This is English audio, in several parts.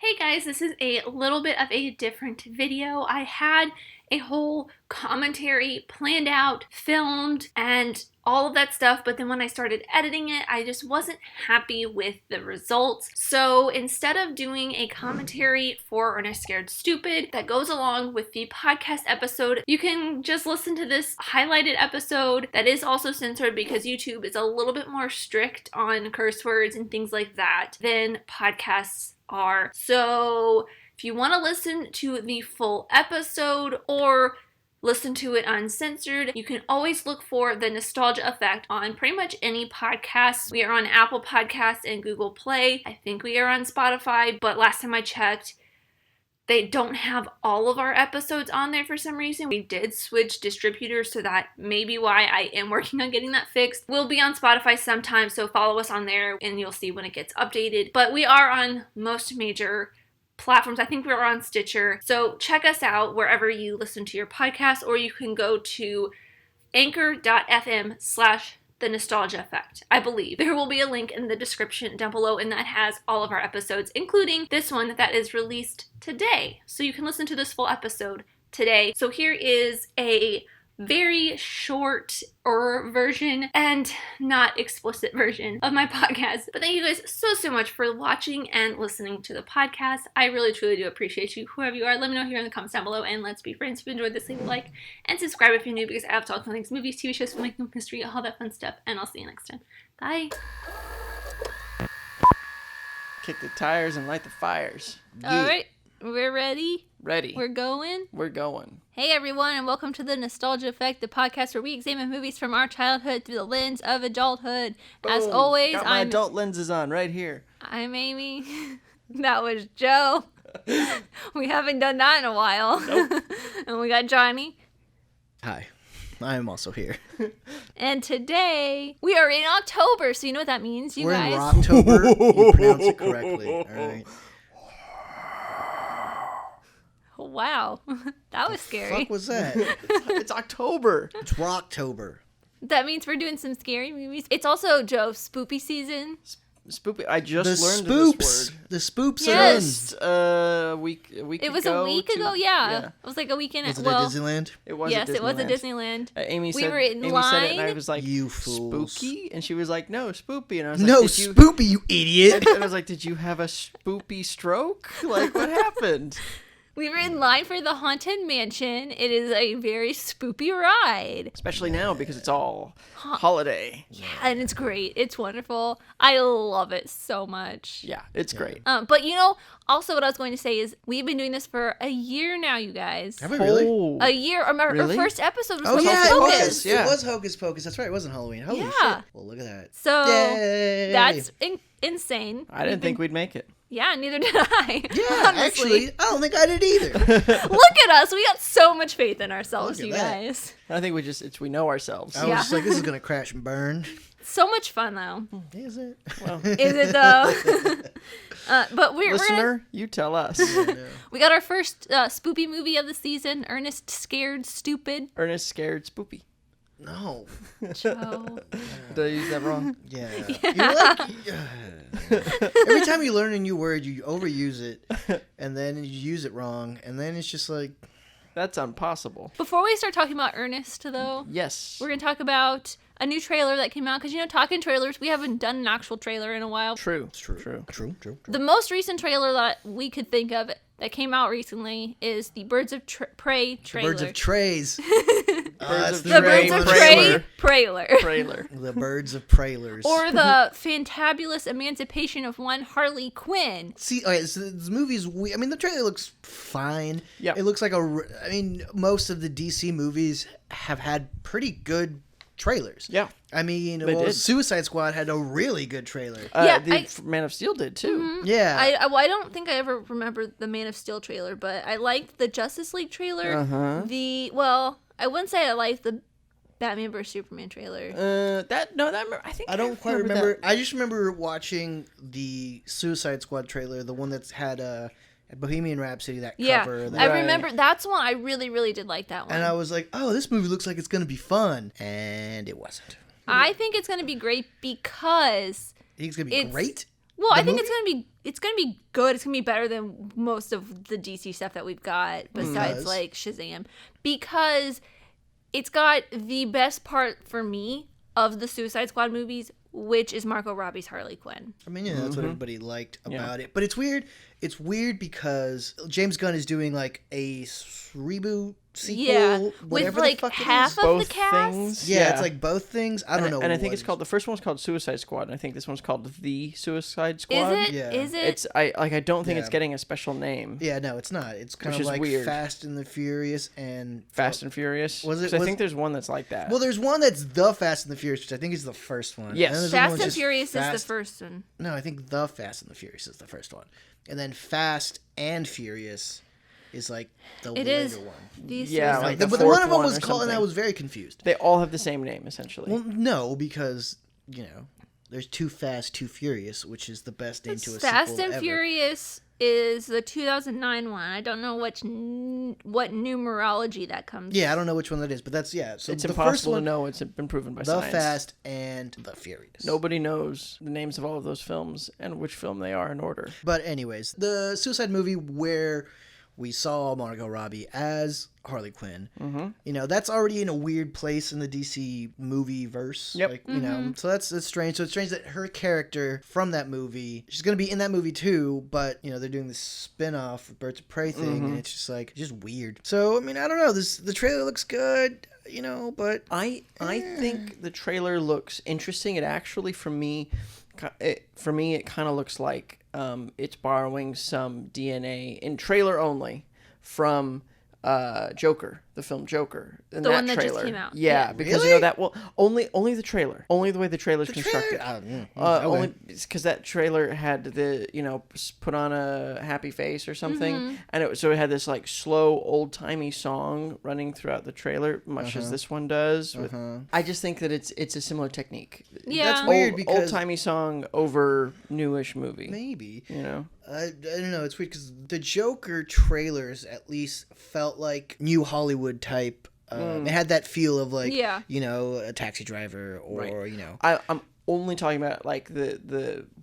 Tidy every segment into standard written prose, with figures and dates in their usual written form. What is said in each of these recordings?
Hey guys, this is a little bit of a different video. I had a whole commentary planned out, filmed, and all of that stuff, but then when I started editing it, I just wasn't happy with the results. So instead of doing a commentary for Ernest Scared Stupid that goes along with the podcast episode, you can just listen to this highlighted episode that is also censored because YouTube is a little bit more strict on curse words and things like that than podcasts are. So if you want to listen to the full episode or listen to it uncensored, you can always look for the Nostalgia Effect on pretty much any podcast. We are on Apple Podcasts and Google Play. I think we are on Spotify, but last time I checked, they don't have all of our episodes on there for some reason. We did switch distributors, so that may be why I am working on getting that fixed. We'll be on Spotify sometime, so follow us on there and you'll see when it gets updated. But we are on most major platforms. I think we're on Stitcher. So check us out wherever you listen to your podcast, or you can go to anchor.fm/The Nostalgia Effect. I believe there will be a link in the description down below, and that has all of our episodes, including this one that is released today. So you can listen to this full episode today. So here is a very short version and not explicit version of my podcast. But thank you guys so much for watching and listening to the podcast. I really truly do appreciate you, whoever you are. Let me know here in the comments down below, and let's be friends. If you enjoyed this, leave a like and subscribe if you're new, because I have talked about things, movies, TV shows, filmmaking, history, all that fun stuff. And I'll see you next time. Bye. Kick the tires and light the fires. All right, we're ready. Ready. We're going. Hey everyone, and welcome to the Nostalgia Effect, the podcast where we examine movies from our childhood through the lens of adulthood. Boom. As always, got my adult lenses on right here. I'm Amy. That was Joe. We haven't done that in a while. Nope. And we got Johnny. Hi, I am also here. And today we are in October, so you know what that means, you We're guys. in Rocktober. You pronounce it correctly. All right. Wow, that was scary. What was that? It's October. It's Rocktober. That means we're doing some scary movies. It's also, Joe, spoopy season. Spoopy. I just learned spoops. this word. The spoops Yes. A week It was ago. a week ago, yeah. It was like a weekend. Was it at Disneyland? It was Yes, at it was at Disneyland. Disneyland. Amy We said, were in Amy said it, and I line. was like, You fools. spooky? And she was like, no, spoopy. And I was like, No, did you... spoopy, you idiot. And I was like, did you have a spoopy stroke? Like, what happened? We were in line for the Haunted Mansion. It is a very spoopy ride. Especially now because it's all holiday. Yeah, and it's great. It's wonderful. I love it so much. Yeah, it's great. But you know, also what I was going to say is we've been doing this for a year now, you guys. Have we really? Oh. A year. Our Really? first episode was Oh, yeah, Hocus it Pocus. was. Yeah. It was Hocus Pocus. That's right. It wasn't Halloween. Holy Yeah. shit. Well, look at that. So Yay. that's insane. I didn't think we'd make it. Yeah, neither did I. Yeah, honestly. actually, I don't think I did either. Look at us. We got so much faith in ourselves, Look at you that. guys. I think we know ourselves. I was Yeah. just like, this is going to crash and burn. So much fun, though. Is it? Well, Is it, though? But we're gonna, listener, you tell us. we got our first spoopy movie of the season, Ernest Scared Stupid. Ernest Scared Spoopy. No. Joe. Did I use that wrong? Yeah. You're like, every time you learn a new word, you overuse it, and then you use it wrong, and then it's just like, That's impossible. Before we start talking about Ernest, though, Yes. we're going to talk about a new trailer that came out. Because, you know, talking trailers, we haven't done an actual trailer in a while. True. True. The most recent trailer that we could think of that came out recently is the Birds of Prey trailer. Birds of Trays. Birds of The Prey Birds of trailer. Prey trailer. Trailer. The Birds of Prailers. Or the fantabulous emancipation of one Harley Quinn. See, okay, so this movie's. I mean, the trailer looks fine. Yeah. It looks like I mean, most of the DC movies have had pretty good trailers. Yeah. I mean, They did. Suicide Squad had a really good trailer. Yeah, Man of Steel did too. Yeah. I don't think I ever remember the Man of Steel trailer, but I liked the Justice League trailer. Uh-huh. I wouldn't say I liked the Batman vs Superman trailer. I don't quite remember. I just remember watching the Suicide Squad trailer, the one that's had Bohemian Rhapsody, that cover. I remember that's one. I really, really did like that one. And I was like, oh, this movie looks like it's going to be fun. And it wasn't. I think it's going to be great because You think it's going to be great? Well, I think it's gonna be good. It's gonna be better than most of the DC stuff that we've got besides like Shazam, because it's got the best part for me of the Suicide Squad movies, which is Margot Robbie's Harley Quinn. I mean, that's what everybody liked about it. But it's weird. It's weird because James Gunn is doing like a reboot sequel, with like half of the cast. Things. Yeah, it's like both things. I don't know. And I think it's called, the first one's called Suicide Squad, and I think this one's called The Suicide Squad. Is it? Yeah. Is it? It's I don't think it's getting a special name. Yeah, no, it's not. It's kind Which of is like weird. Fast and the Furious and Fast and Furious. Was it? I think there's one that's like that. Well, there's one that's The Fast and the Furious, which I think is the first one. Yes. And then there's one Fast which and is Furious is the first one. No, I think The Fast and the Furious is the first one, and then Fast and Furious is like the later one. Yeah, like but the one of them fourth was or called, and I something. was very confused. They all have the same name, essentially. Well, no, because there's Too Fast, Too Furious, which is the best name to a Fast sequel and ever. Furious is the 2009 one. I don't know what numerology that comes. Yeah, I don't know which one that is, but that's So it's the impossible first one, to know. It's been proven by The science. Fast and The Furious. Nobody knows the names of all of those films and which film they are in order. But anyways, the Suicide movie where we saw Margot Robbie as Harley Quinn. Mm-hmm. That's already in a weird place in the DC movie verse. Yep. Like, so that's strange. So it's strange that her character from that movie, she's going to be in that movie too, but, they're doing this spin-off with Birds of Prey thing, and it's just like, just weird. So, I mean, I don't know. The trailer looks good, but... I think the trailer looks interesting. It actually, for me, it kind of looks like it's borrowing some DNA in trailer only from Joker, the film Joker. In The that one that trailer. just came out. Yeah, because Really? that. Well, only the trailer, only the way the trailer's constructed. Only because that trailer had the put on a happy face or something, and it had this like slow old timey song running throughout the trailer, much as this one does. I just think that it's a similar technique. Yeah. That's weird because... old timey song over newish movie. Maybe. I don't know. It's weird because the Joker trailers at least felt like new Hollywood type. It had that feel of like, a Taxi Driver or, I'm only talking about like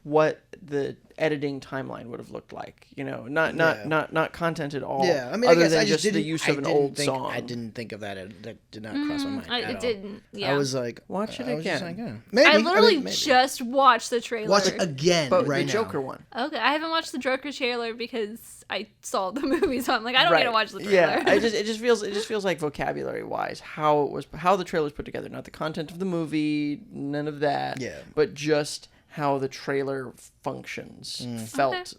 what the editing timeline would have looked like, not content at all. Yeah, I mean, other I guess than I just the didn't use of an old song. I didn't think of that. That did not cross my mind. It didn't. Yeah. I was like, watch it I was just again. like, maybe. I literally maybe. just watched the trailer. Watch it again, But right the now. Joker one. Okay, I haven't watched the Joker trailer because I saw the movie, so I'm like, I don't need to watch the trailer. Yeah, it just feels like vocabulary wise how the trailer was put together, not the content of the movie, none of that. Yeah. But just how the trailer functions felt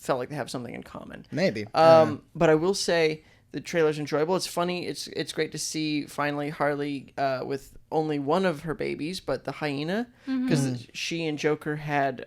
like they have something in common. Maybe. But I will say the trailer's enjoyable. It's funny. It's great to see finally Harley with only one of her babies, but the hyena, because she and Joker had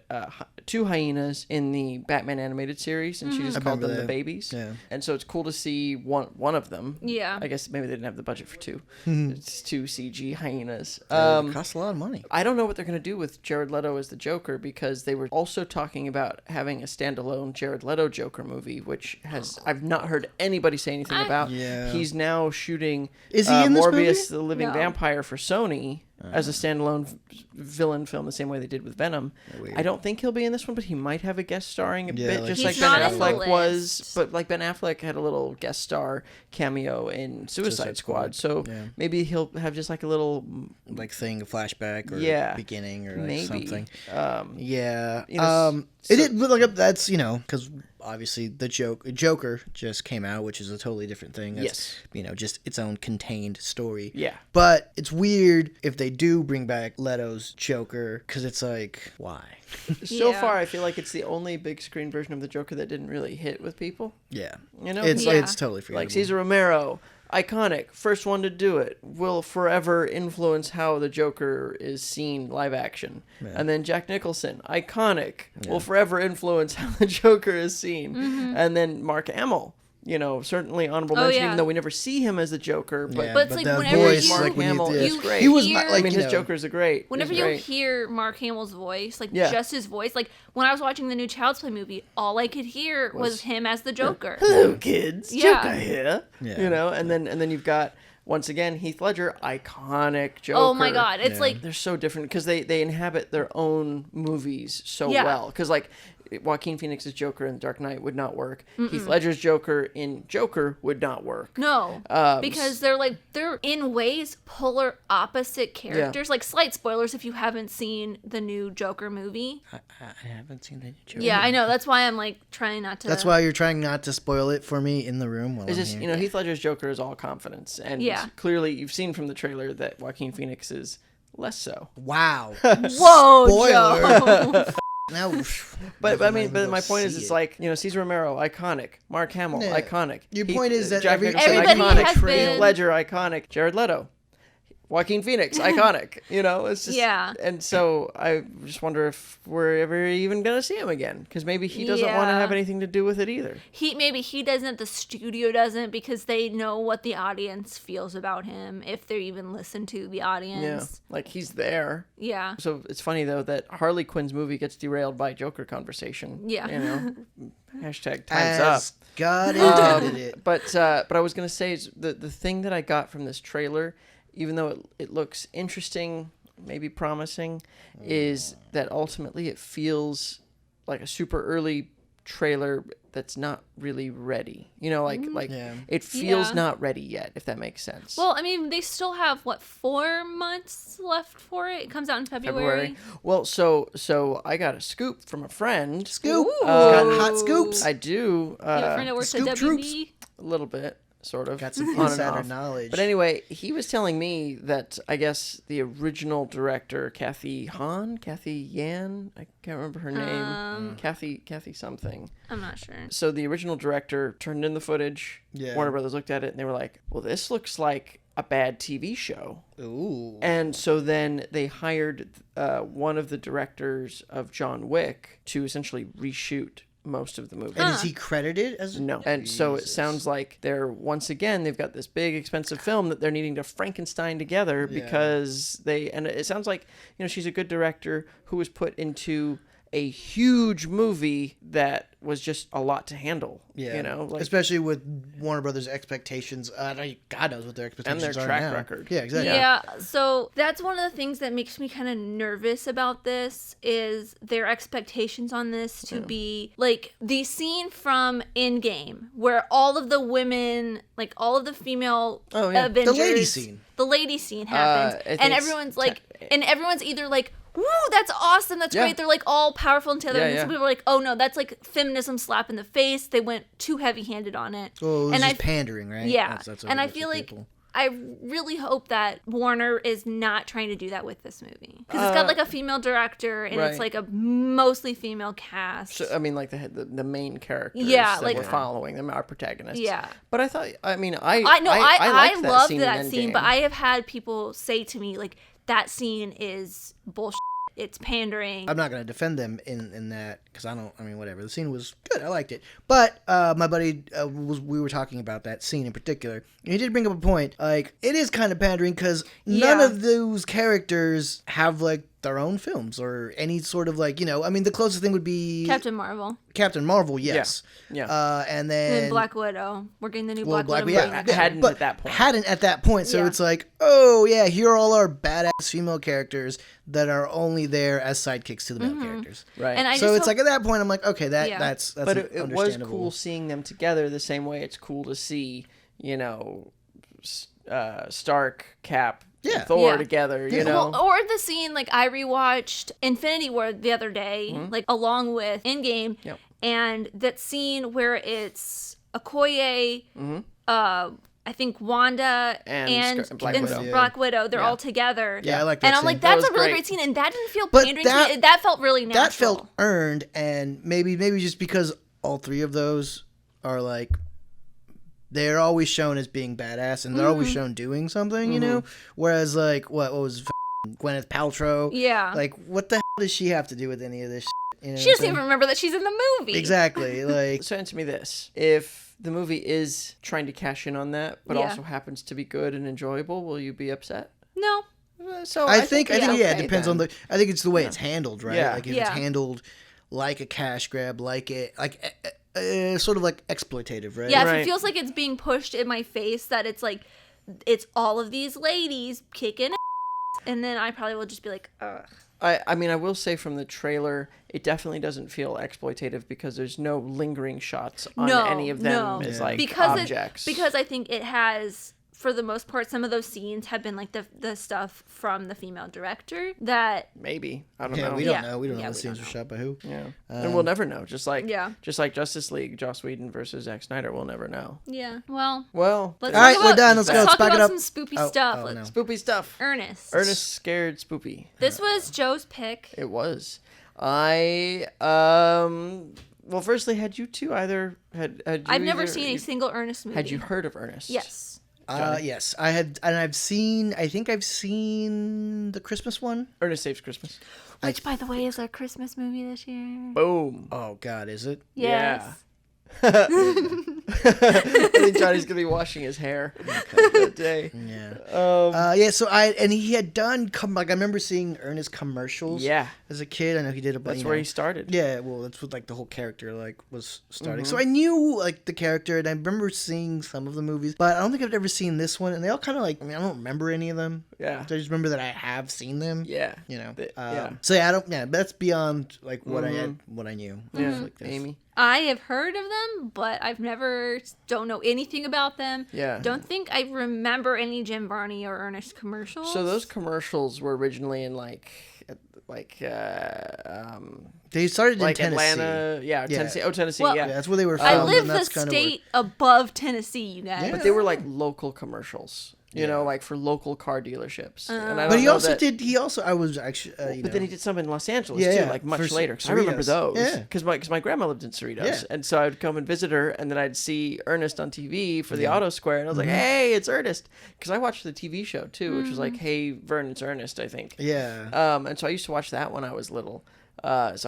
two hyenas in the Batman animated series, and she just called them the babies. Yeah. And so it's cool to see one of them. Yeah. I guess maybe they didn't have the budget for two. Hmm. It's two CG hyenas. It costs a lot of money. I don't know what they're going to do with Jared Leto as the Joker, because they were also talking about having a standalone Jared Leto Joker movie, which I've not heard anybody say anything about. Yeah. He's now shooting Is he in this Morbius movie? the Living No. Vampire for Sony as a standalone villain film, the same way they did with Venom. Weird. I don't think he'll be in this one, but he might have a guest starring a bit, like just He's like not Ben in the Affleck was. list. But like Ben Affleck had a little guest star cameo in Suicide Squad, so yeah. maybe he'll have just like a little Like thing, a flashback or beginning or like maybe something. Yeah. It did, but like that's because obviously the Joker just came out, which is a totally different thing. That's, just its own contained story. Yeah. But it's weird if they do bring back Leto's Joker, because it's like, why? So Yeah. far, I feel like it's the only big screen version of the Joker that didn't really hit with people. Yeah. It's It's totally forgettable. like Cesar Romero, iconic, first one to do it, will forever influence how the Joker is seen live action. Yeah. And then Jack Nicholson, iconic, will forever influence how the Joker is seen. And then Mark Hamill, certainly honorable mention, even though we never see him as the Joker. But, But it's like the whenever voice, you- Mark when Hamill you- is you great. He was hear- I mean, his Joker is great. Whenever He's you great. hear Mark Hamill's voice, like Yeah. just his voice, like when I was watching the new Child's Play movie, all I could hear was him as the Joker. Hello, kids. Yeah. Joker here. Yeah. And then you've got once again, Heath Ledger, iconic Joker. Oh my God. It's like... They're so different because they inhabit their own movies so Yeah. well. Because, like, Joaquin Phoenix's Joker in Dark Knight would not work. Heath Ledger's Joker in Joker would not work. No, because they're in ways polar opposite characters. Yeah. Like, slight spoilers if you haven't seen the new Joker movie. I haven't seen the Joker. Yeah, I know. That's why I'm like trying not to. That's why you're trying not to spoil it for me in the room while It's I'm just, here. you know, Heath Ledger's Joker is all confidence. And clearly you've seen from the trailer that Joaquin Phoenix is less so. Wow. Whoa, Spoiler. Joe. Now, But I mean, but my point is, it's like, you know, Cesar Romero, iconic. Mark Hamill, Yeah. iconic. Your point is that Jack Nicholson, everybody iconic. has been- Heath Ledger, iconic. Jared Leto, Joaquin Phoenix, iconic. You know, it's just Yeah. And so I just wonder if we're ever even gonna see him again, because maybe he doesn't want to Yeah. have anything to do with it either. Maybe he doesn't, the studio doesn't, because they know what the audience feels about him, if they even listen to the Yeah, audience. like he's there. Yeah. So it's funny though that Harley Quinn's movie gets derailed by Joker conversation. Yeah. You know, hashtag time's up. as God intended it. But I was gonna say is the thing that I got from this trailer, even though it looks interesting, maybe promising, is that ultimately it feels like a super early trailer that's not really ready. You know, like Yeah. it feels Yeah. not ready yet, if that makes sense. Well, I mean, they still have, 4 months left for it? It comes out in February. Well, so I got a scoop from a friend. Scoop. Ooh. Got hot scoops. I do. You have a friend that works at Scoop WB? A little bit, sort of. Got some on and insider off. knowledge. But anyway, he was telling me that I guess the original director, Kathy Yan, I can't remember her name. Kathy something. I'm not sure. So the original director turned in the footage. Yeah. Warner Brothers looked at it and they were like, well, this looks like a bad TV show. Ooh. And so then they hired one of the directors of John Wick to essentially reshoot most of the movie. And is he credited as No. And so it Jesus. sounds like they've got this big expensive film that they're needing to Frankenstein together because and it sounds like, you know, she's a good director who was put into a huge movie that was just a lot to handle. Yeah. You know, like, especially with Warner Brothers' expectations. God knows what their expectations and their are track now. record. Yeah, exactly. Yeah, so that's one of the things that makes me kind of nervous about this is their expectations on this to be like the scene from Endgame where all of the women, like all of the female Avengers, The lady scene happens, I think and it's everyone's like, and everyone's either like, woo, that's awesome, that's Yeah. great. They're like all powerful and together. Yeah, and some yeah. people are like, oh no, that's like feminism slap in the face. They went too heavy-handed on it. Oh, it was and just pandering, right? Yeah, That's and what I it is feel for like people. I really hope that Warner is not trying to do that with this movie because it's got like a female director and it's right. like a mostly female cast. So, I mean, like the main characters Yeah, that like- we're following them, our protagonists. Yeah. But I thought, I mean, I liked love scene that in scene, Endgame. but I have had people say to me like that scene is bullshit. It's pandering. I'm not gonna defend them in that because I mean, whatever. The scene was good. I liked it. But my buddy we were talking about that scene in particular. And he did bring up a point. Like it is kind of pandering because none Yeah. of those characters have like their own films or any sort of like, you know. I mean, the closest thing would be Captain Marvel. Captain Marvel. Yes. Yeah. And And then then Black Widow. We're getting the new Well, Black Widow Widow. movie. Yeah, hadn't but at that point. Hadn't at that point. So Yeah. it's like, oh yeah, here are all our badass female characters that are only there as sidekicks to the male characters. Right. And I So just it's hope- like at that point, I'm like, okay, Yeah. that's but it was understandable. cool seeing them together the same way it's cool to see, you know, Stark, Cap, Yeah. and Thor Yeah. together, you know. Well, or the scene like I rewatched Infinity War the other day, like along with Endgame, Yep. and that scene where it's Okoye, I think Wanda And Black Widow. Yeah. Black Widow, they're Yeah. all together. Yeah, I like that And I'm scene. like, That that's a was really great. great scene, and that didn't feel But pandering that- to me. That felt really natural. That felt earned, and maybe just because all three of those are like they're always shown as being badass, and they're always shown doing something, you know. Whereas like what was Gwyneth Paltrow? Yeah. Like what the hell does she have to do with any of this? You know She what doesn't I'm even remember that she's in the movie. saying? Exactly. Like So answer me this: if the movie is trying to cash in on that, but Yeah. also happens to be good and enjoyable, will you be upset? No. So I think it's yeah, okay it depends on then. I think it's the way it's handled, right? Yeah. Like if Yeah. it's handled like a cash grab, like sort of like exploitative, right? Yeah, if Right. it feels like it's being pushed in my face, that it's like it's all of these ladies kicking ass, and then I probably will just be like, ugh. I mean, I will say from the trailer, it definitely doesn't feel exploitative because there's no lingering shots on any of them as like objects. Because I think it has, for the most part, some of those scenes have been like the stuff from the female director that maybe I don't know. We don't know. We don't know the scenes were shot by who. Yeah, and we'll never know. Just like Justice League, Joss Whedon versus Zack Snyder, we'll never know. Yeah. Well. All right, we're done. Let's go. Let's Let's talk back it about up. some spoopy stuff. No. Spoopy stuff. Ernest Scared Spoopy. This was Joe's pick. It was. Well, firstly, had you two either had you I've never seen a single Ernest movie. Had you heard of Ernest? Yes. Yes, I had, and I think I've seen the Christmas one. Ernest Saves Christmas. Which, by the way, is our Christmas movie this year. Boom. Oh God, is it? Yes. Yeah. I think Johnny's gonna be washing his hair that day. Yeah. So he had done I remember seeing Ernest commercials. Yeah. As a kid, I know he did. That's where he started. Yeah. Well, that's what the whole character was starting. So I knew the character, and I remember seeing some of the movies, but I don't think I've ever seen this one. And they all kind of I don't remember any of them. Yeah. So I just remember that I have seen them. Yeah. So yeah, I don't. Yeah, that's beyond what I knew. Yeah. Amy. I have heard of them, but I've don't know anything about them. Yeah. Don't think I remember any Jim Varney or Ernest commercials. So those commercials were originally in they started in Tennessee. Atlanta, Tennessee. Oh, Tennessee, Well, yeah. That's where they were I filmed. live and the that's kind of state above Tennessee, you guys. But they were like local commercials, you know, like for local car dealerships. And I But don't he know also that, did. He also. I was actually. But then he did some in Los Angeles Yeah, too, yeah, like much for later. Because I remember Cerritos. those. Yeah. Because my grandma lived in Cerritos, Yeah. and so I'd come and visit her, and then I'd see Ernest on TV for the Auto Square, and I was like, "Hey, it's Ernest!" Because I watched the TV show too, which was like, "Hey, Vern, it's Ernest," I think. Yeah. And so I used to watch that when I was little. So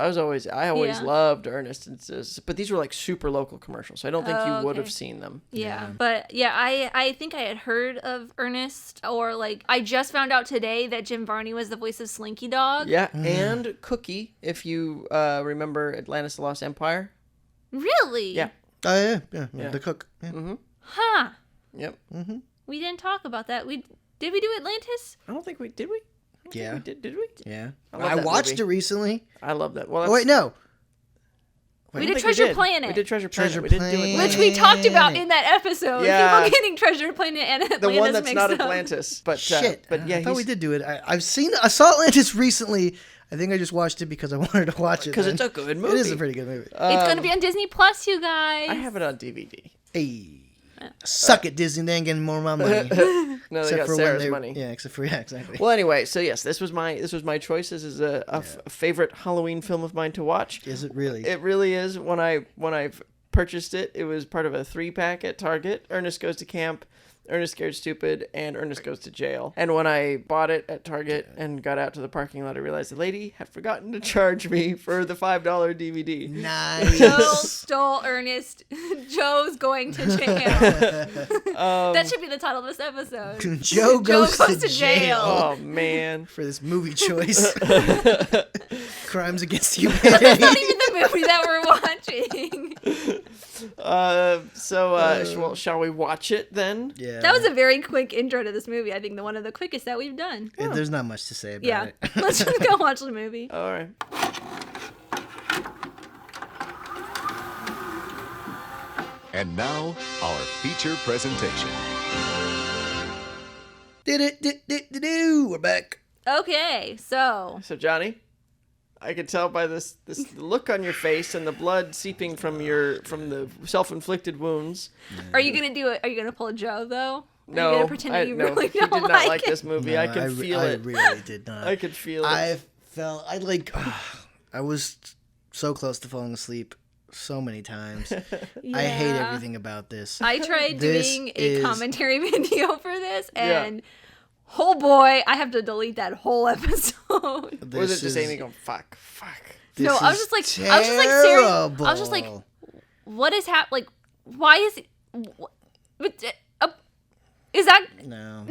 I always loved Ernest, but these were like super local commercials, so I don't think you would have seen them. Yeah. But yeah, I think I had heard of Ernest, or I just found out today that Jim Varney was the voice of Slinky Dog. Yeah, and Cookie, if you remember Atlantis: The Lost Empire. Really? Yeah. Oh yeah. The cook. Yeah. Mm-hmm. Huh. Yep. Mm-hmm. We didn't talk about that. Did we do Atlantis? I don't think we did. We? Yeah. Did we? Yeah. love I that watched movie. it recently. I love that. Well, Oh wait, no. We did Treasure Planet. We did Treasure Planet. Treasure We didn't do it. Which we talked about in that episode. Yeah. People getting Treasure Planet and Atlantis The one that's mixed not up. Atlantis, but Shit. But yeah, I thought we did do it. I saw Atlantis recently. I think I just watched it because I wanted to watch it. because it's a good movie. It is a pretty good movie. It's going to be on Disney Plus, you guys. I have it on DVD. Hey. Suck it, Disney. They ain't getting more of my money. No, they got Sarah's money. Yeah, exactly. Well, anyway, so yes, this was my choice. This is a favorite Halloween film of mine to watch. Is it really? It really is. When I purchased it, it was part of a 3-pack at Target. Ernest Goes to Camp, Ernest Scared Stupid, and Ernest Goes to Jail. And when I bought it at Target and got out to the parking lot, I realized the lady had forgotten to charge me for the $5 DVD. Nice. Joe stole Ernest. Joe's going to jail. That should be the title of this episode. Joe goes to jail. Oh, man. For this movie choice. Crimes against humanity. That's not even the movie that we're watching. Shall we watch it then? Yeah. That was a very quick intro to this movie. I think one of the quickest that we've done. Yeah, there's not much to say about it. Let's just go watch the movie. All right. And now, our feature presentation. We're back. Okay, so So Johnny, I could tell by this look on your face and the blood seeping from the self-inflicted wounds. are you gonna do it? Are you gonna pull a Joe though? Are No, you gonna pretend that you really he don't did not like it? this movie. No, I could feel I it. really did not. I could feel it. I was so close to falling asleep so many times. Yeah. I hate everything about this. I tried This doing a is- commentary video for this, and oh boy, I have to delete that whole episode. Was it just Amy going fuck? No, This I was is just like, serious. terrible. I was just like, what is happening? Like, why is it? Is that... No.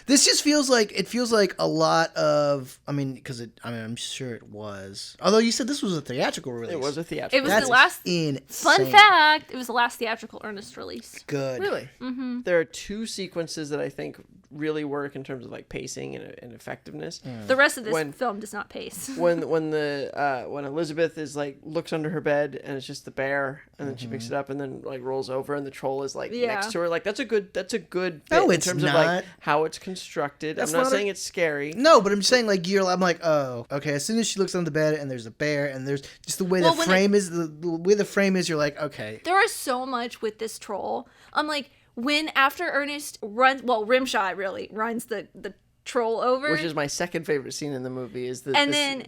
This just feels like a lot of. I mean, I'm sure it was. Although you said this was a theatrical release. It was a theatrical. It was release. the last. Insane. Fun fact: it was the last theatrical Ernest release. Good. Really? Mm-hmm. There are 2 sequences that I think really work in terms of like pacing and effectiveness. The rest of this film does not pace. when Elizabeth is like looks under her bed and it's just the bear, and then she picks it up and then like rolls over and the troll is like next to her. Like that's a good bit No, in it's terms not. of like how it's constructed. I'm not saying it's scary. No, but I'm saying like I'm like, oh, okay. As soon as she looks under the bed and there's a bear and there's just the way the frame is, the way the frame is, you're like, okay. There is so much with this troll. I'm like, when after Ernest runs, well, Rimshot really runs the troll over, Which is my second favorite scene in the movie. Is the then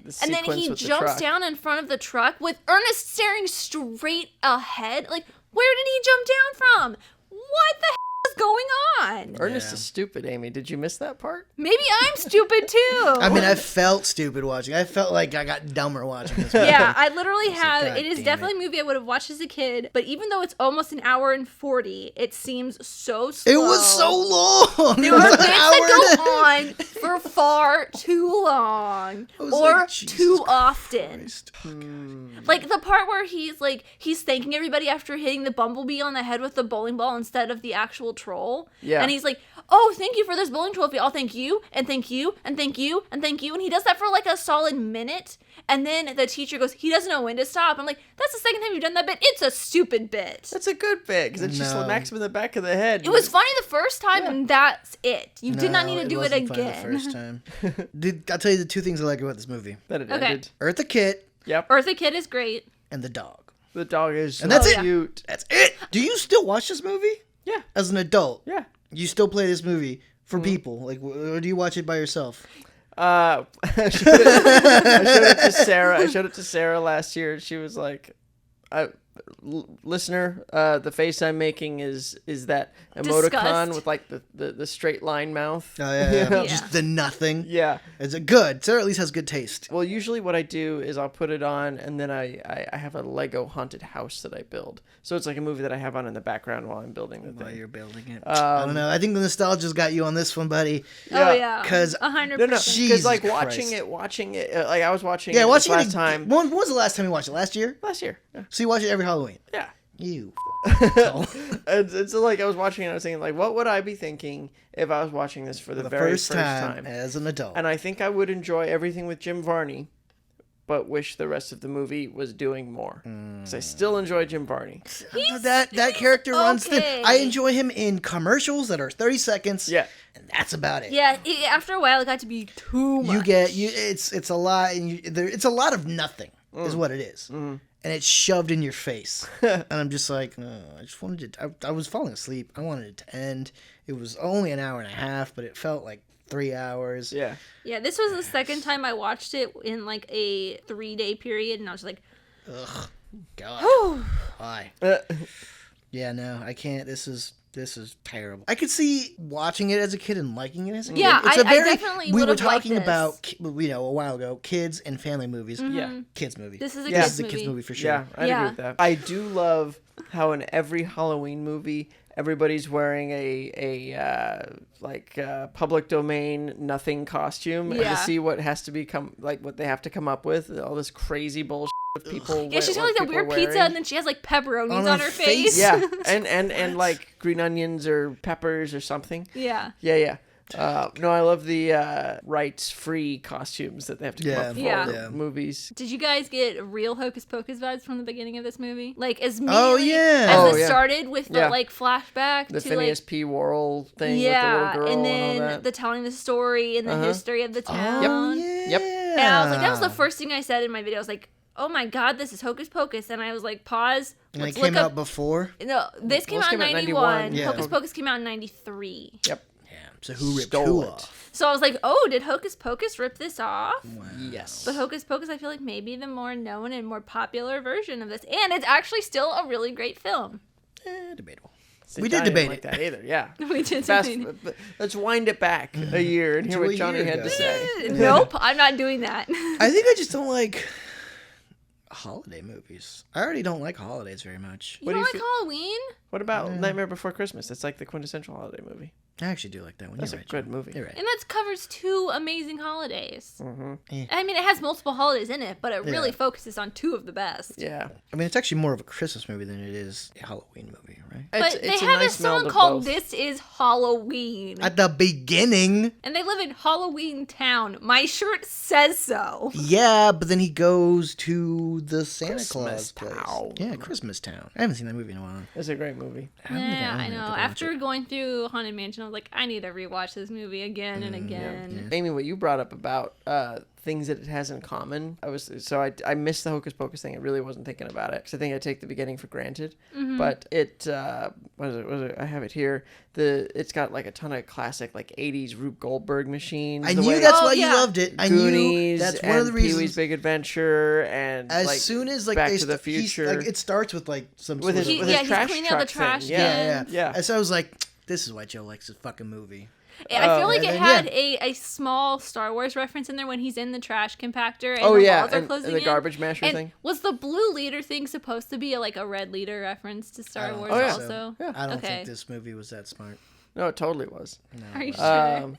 he jumps down in front of the truck with Ernest staring straight ahead. Like, where did he jump down from? What the is going on? Ernest is stupid, Amy. Did you miss that part? Maybe I'm stupid too. I mean, I felt stupid watching. I felt like I got dumber watching this movie. Yeah, I literally have. God It is damn definitely a movie I would have watched as a kid, but even though it's almost an hour and 40, it seems so slow. It was so long. There were bits that go on for far too long or like, too Jesus often. Christ. Like the part where he's thanking everybody after hitting the bumblebee on the head with the bowling ball instead of the actual troll. Yeah. And he's like, oh, thank you for this bowling trophy. I'll thank you, and thank you, and thank you, and thank you. And he does that for like a solid minute. And then the teacher goes, he doesn't know when to stop. I'm like, that's the second time you've done that bit. It's a stupid bit. That's a good bit, because it just smacks him in the back of the head. It was funny the first time, and that's it. You did not need to do it wasn't funny again. The first time. I'll tell you the 2 things I like about this movie. That it Okay. ended. Eartha Kitt Yep. Eartha Kitt is great. and the dog. The dog is And that's it. cute. That's it. Do you still watch this movie? Yeah. As an adult? Yeah. You still play this movie for people? Like, or do you watch it by yourself? I showed it to Sarah. I showed it to Sarah last year, and she was like, listener, the face I'm making is that emoticon Disgust. with like the straight line mouth. Oh, yeah. Yeah. Just the nothing. Yeah. Is it good? Sarah at least has good taste. Well, usually what I do is I'll put it on, and then I have a Lego haunted house that I build. So it's like a movie that I have on in the background while I'm building the While thing. you're building it. I don't know. I think the nostalgia's got you on this one, buddy. Oh yeah, 'Cause- 100%. No, Jesus because like Christ. watching it, like I was watching Yeah, it watching last it time. When was the last time you watched it? Last year? Last year. Yeah. So you watch it every Halloween? Yeah. You. And so like I was watching it, and I was thinking like, what would I be thinking if I was watching this for the very first time? as an adult. And I think I would enjoy everything with Jim Varney, but wish the rest of the movie was doing more. Because I still enjoy Jim Varney. that character runs the. okay. I enjoy him in commercials that are 30 seconds. Yeah. And that's about it. Yeah, after a while, it got to be too much. It's a lot, and it's a lot of nothing is what it is. And it's shoved in your face. And I'm just like, I just wanted it. I was falling asleep. I wanted it to end. It was only an hour and a half, but it felt like 3 hours. Yeah. Yeah, this was the second time I watched it in like a 3-day period, and I was like, Ugh. God. Why? Uh, Yeah, no, I can't. This is terrible. I could see watching it as a kid and liking it as a kid. Yeah, It's I definitely we were would've liked talking this. about, a while ago, kids and family movies. Yeah. Kids movie. this is a Yeah. kids This is a movie. kids movie for sure. Yeah, I agree with that. I do love how in every Halloween movie, everybody's wearing a public domain nothing costume, and Yeah. to see what has to become like what they have to come up with, all this crazy bullshit of people. Yeah, she's got like what the people weird are pizza, wearing. and then she has like pepperonis On on her her face. face. Yeah, and like green onions or peppers or something. Yeah. Yeah. No, I love the rights-free costumes that they have to come up for Yeah. all the Yeah. movies. Did you guys get real Hocus Pocus vibes from the beginning of this movie? Like as Oh, immediately yeah. as Oh, it yeah. started with the Yeah. like flashback The to Phineas like P. Worrell thing yeah, with the little girl and then all that. the telling the story and the history of the town. Oh, yeah. Yep. And I was like, that was the first thing I said in my video. I was like, oh my god, this is Hocus Pocus. And I was like, pause. And it Let's came look out up. before. No, this came This out in came out in 91. 91. Yeah. Hocus Pocus came out in 93. Yep. Yeah. So who ripped Stole who it. off? So I was like, oh, did Hocus Pocus rip this off? Yes. But Hocus Pocus, I feel like maybe the more known and more popular version of this. And it's actually still a really great film. Debatable. See, We did Johnny didn't debate like it. that either. Yeah. We did Fast, debate it. let's wind it back a year and hear To a what Johnny year had ago. to say. Nope, I'm not doing that. I think I just don't like holiday movies. I already don't like holidays very much. You What do don't you like feel- Halloween? What about Nightmare Before Christmas? It's like the quintessential holiday movie. I actually do like that one. That's You're a right, good John. movie. You're right. And that covers 2 amazing holidays. Mm-hmm. I mean, it has multiple holidays in it, but it really Yeah. focuses on 2 of the best. Yeah. I mean, it's actually more of a Christmas movie than it is a Halloween movie, right? But they a have nice a song meld of called both. "This Is Halloween," At the beginning, and they live in Halloween Town. My shirt says so. yeah, but then he goes to the Santa Christmas Claus place. Town. Yeah, Christmas Town. I haven't seen that movie in a while. It's a great movie. Yeah, I don't know. think I After going through Haunted Mansion, I was like, I need to rewatch this movie again and again. Amy, what you brought up about things that it has in common, I missed the Hocus Pocus thing. I really wasn't thinking about it because I think I take the beginning for granted. But it, what is it? I have it here. It's got like a ton of classic like '80s Rube Goldberg machines. I the knew way that's Oh, why yeah. you loved it. I Goonies knew that's one of the and Pee-wee's reasons. Big Adventure and As like, soon as like Back they to the st- he's- Future. like it starts with like some with his, sort of, with yeah, his he's trash cleaning out the truck trash thing. yeah. Yeah. And so I was like, this is why Joe likes this fucking movie. I feel like and it then, had a small Star Wars reference in there when he's in the trash compactor and Oh the yeah, walls are and closing the in. garbage masher And thing. was the blue leader thing supposed to be like a red leader reference to I Star don't Wars think also? so. Yeah. I don't Okay. think this movie was that smart. No, it totally was. Are you sure?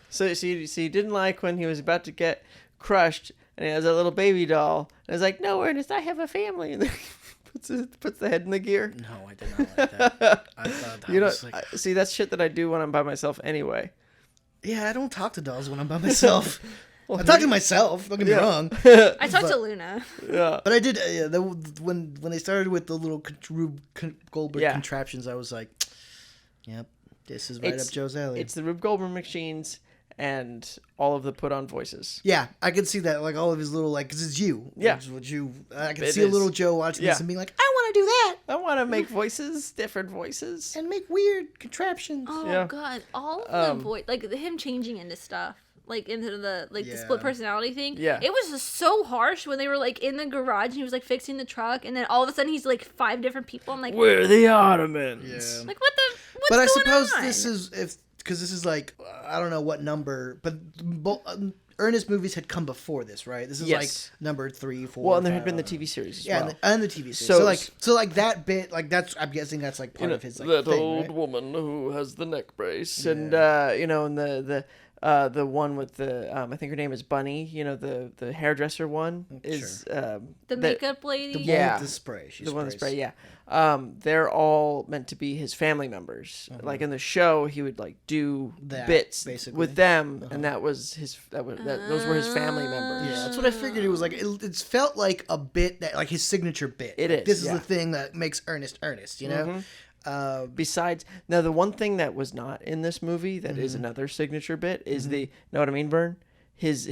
So you didn't like when he was about to get crushed and he has a little baby doll. And it's like, no, Ernest, I have a family. And then he puts the head in the gear. No, I did not like that. I thought that You know, was like, see, that's shit that I do when I'm by myself anyway. yeah, I don't talk to dolls when I'm by myself. I talk to myself. Don't get me wrong. I talked to Luna. Yeah. But I did when they started with the little Rube Goldberg Yeah. contraptions. I was like, "Yep, this is right It's- up Joe's alley." It's the Rube Goldberg machines and all of the put-on voices. Yeah, I could see that. Like all of his little like, 'cause it's you. Yeah. It's what you. I could It see a is. little Joe watching Yeah. this and being like, "I want to do that I want to make voices, different voices. and make weird contraptions." Oh Yeah. god, all of the voice, like him changing into stuff, like into the the Yeah. split personality thing. Yeah. It was just so harsh when they were like in the garage and he was like fixing the truck, and then all of a sudden he's like 5 different people. I'm like, We're the Ottomans. Yeah. like what's But I going suppose on? this is because this is like I don't know what number, but Ernest movies had come before this, right? This is Yes. like number 3, 4. Well, and there had 5, been the I don't know. TV series as Yeah, well. and the TV series. So- So like that bit, like that's I'm guessing that's like part of his like that thing, old right? woman who has the neck brace, and you know, and the one with the I think her name is Bunny. You know, the hairdresser one is the that- makeup lady. The one Yeah. with the spray. She the one that's sprays. spray. Yeah, they're all meant to be his family members. Like in the show, he would like do That, bits basically. with them, and that was his. Those were his family members. Yeah, that's what I figured. It was like it felt like a bit that like his signature bit. It Like, is, This is yeah. the thing that makes Ernest Ernest. You know. Besides, now the one thing that was not in this movie that is another signature bit is the know what I mean, Vern? This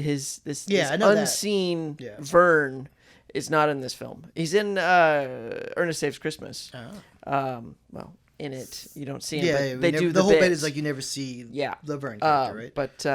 Yeah, I know that. unseen Yeah. Vern is not in this film. He's in Ernest Saves Christmas. Well, in it you don't see him. Yeah, but yeah, they do the whole bit bit. is like you never see Yeah. the Vern character, right? But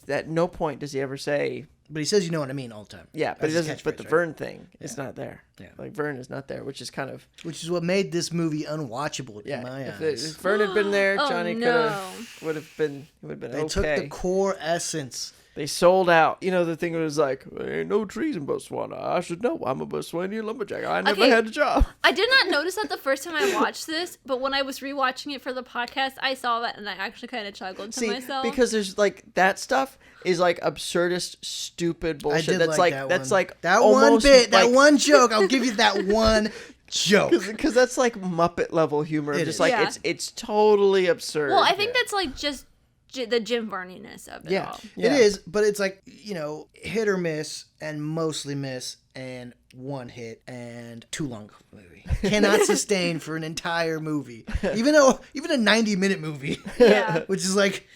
at no point does he ever say But he says you know what I mean all the time. yeah. But That's he his doesn't. But the catchphrase, right? Vern thing is not there. Yeah. Like Vern is not there, which is kind of Which is what made this movie unwatchable in my If, eyes. if Vern had been there, Oh, Johnny no. would have been They okay. took the core essence. They sold out. You know, the thing was like, there ain't no trees in Botswana. I should know. I'm a Botswanian lumberjack. I never Okay. had a job. I did not notice that the first time I watched this, but when I was rewatching it for the podcast, I saw that and I actually kind of chuckled to See, myself. because there's like that stuff is like absurdist, stupid I bullshit. did That's like like that that's one. like that one almost bit, that like- one joke. I'll give you that one joke. because that's like Muppet level humor. It Just is. like Yeah. it's totally absurd. well, I think that's like just the Jim Varney-ness of it yeah, all. yeah. It is, but it's like, you know, hit or miss and mostly miss and one hit and too long of a movie. Cannot sustain for an entire movie. Even a 90-minute movie. Yeah. Which is like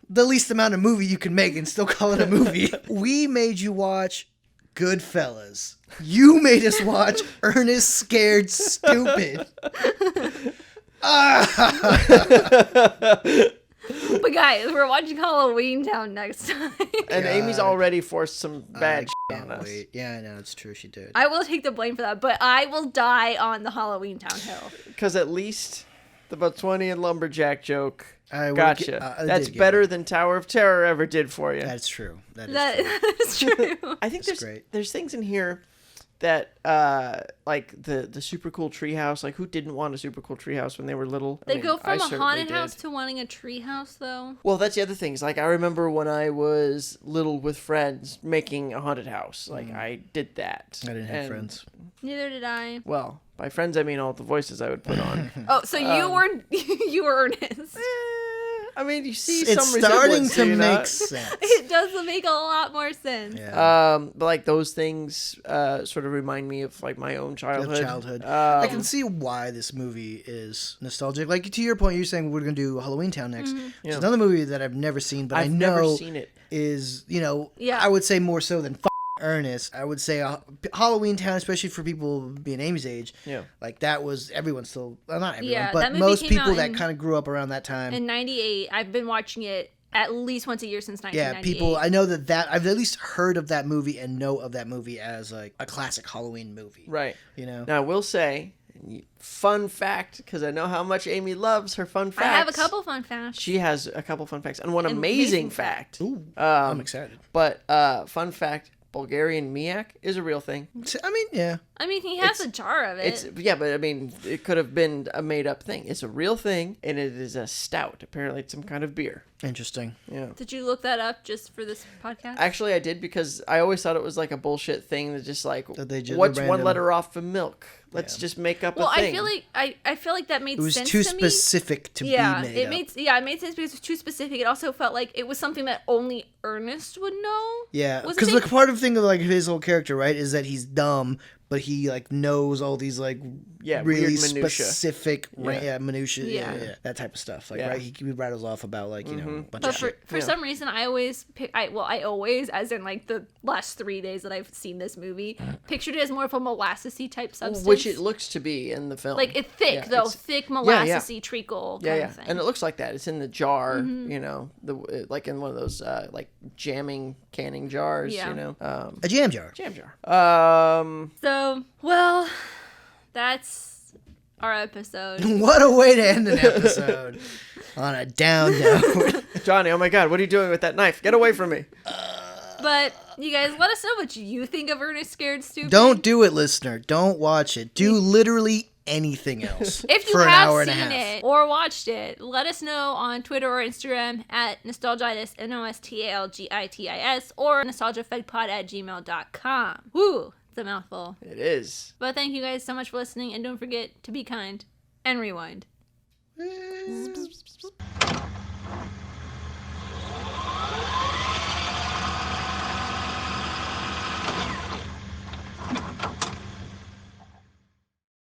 the least amount of movie you can make and still call it a movie. We made you watch Goodfellas. You made us watch Ernest Scared Stupid. But guys, we're watching Halloween Town next time. And Amy's already forced some bad shit on Can't us. wait. Yeah, I know, it's true. She did. I will take the blame for that, but I will die on the Halloween Town hill. Because at least the Botswanian lumberjack joke I would gotcha. gi- I That's did get better it. than Tower of Terror ever did for you. That's true. That is That true. is true. I think That's great. there's things in here that like the super cool treehouse. Like, who didn't want a super cool treehouse when they were little? They go from I a certainly haunted did. house to wanting a tree house, though. Well, that's the other thing. Is like, I remember when I was little with friends making a haunted house. Like, I did that. I didn't have friends. Neither did I. Well, by friends I mean all the voices I would put on. Oh, so you were Ernest. I mean, you see It's some starting resemblance, to you know? make sense. It does make a lot more sense. Yeah. But like those things sort of remind me of like my own childhood. I can see why this movie is nostalgic. Like, to your point, you're saying we're gonna do Halloween Town next. It's another movie that I've never seen, but I've I know never seen it. is, you know, Yeah. I would say more so than Ernest. I would say Halloween Town, especially for people being Amy's age. Yeah. Like, that was everyone still, well, not everyone, Yeah, that but movie most came people out that in- kind of grew up around that time. In 98, I've been watching it at least once a year since 1998. Yeah, people. I know that I've at least heard of that movie and know of that movie as like a classic Halloween movie. Right. You know. Now I will say, fun fact, because I know how much Amy loves her fun facts. I have a couple fun facts. She has a couple fun facts and one An amazing amazing fact. Ooh, I'm excited. But fun fact: Bulgarian Miak is a real thing. I mean, yeah. I mean, he has a jar of it. It's but I mean, it could have been a made up thing. It's a real thing, and it is a stout. Apparently, it's some kind of beer. Interesting. Yeah. Did you look that up just for this podcast? Actually, I did because I always thought it was like a bullshit thing that just like, That they just- what's the one random- letter off of milk? Let's just make up well, a thing. I feel like I feel like that made It was sense too to me. specific to Yeah, be made it up. made sense because it was too specific. It also felt like it was something that only Ernest would know. Yeah, Was it because the take- part of thing of like his whole character, right, is that he's dumb, but he like knows all these like Yeah, really weird minutia. specific minutia, Yeah. that type of stuff. Like Yeah. right, he rattles off about like you know a bunch But of shit. for some reason, I always as in like the last 3 days that I've seen this movie, pictured it as more of a molassesy type substance. which it looks to be in the film. like it's thick Yeah, though, it's- thick yeah. molassesy treacle kind of thing. and it looks like that. It's in the jar, you know, like in one of those like canning jars, Yeah. you know, A jam jar. jam jar. So, well, that's our episode. What a way to end an episode on a down note. Johnny, oh my God, what are you doing with that knife? Get away from me! But you guys, let us know what you think of Ernest Scared Stupid. Don't do it, listener. Don't watch it. Do literally anything else If you for an have hour and a seen half. it or watched it, let us know on Twitter or Instagram at nostalgitis, nostalgitis, or nostalgiafegpod@gmail.com. Woo, it's a mouthful. It is. But thank you guys so much for listening, and don't forget to be kind and rewind.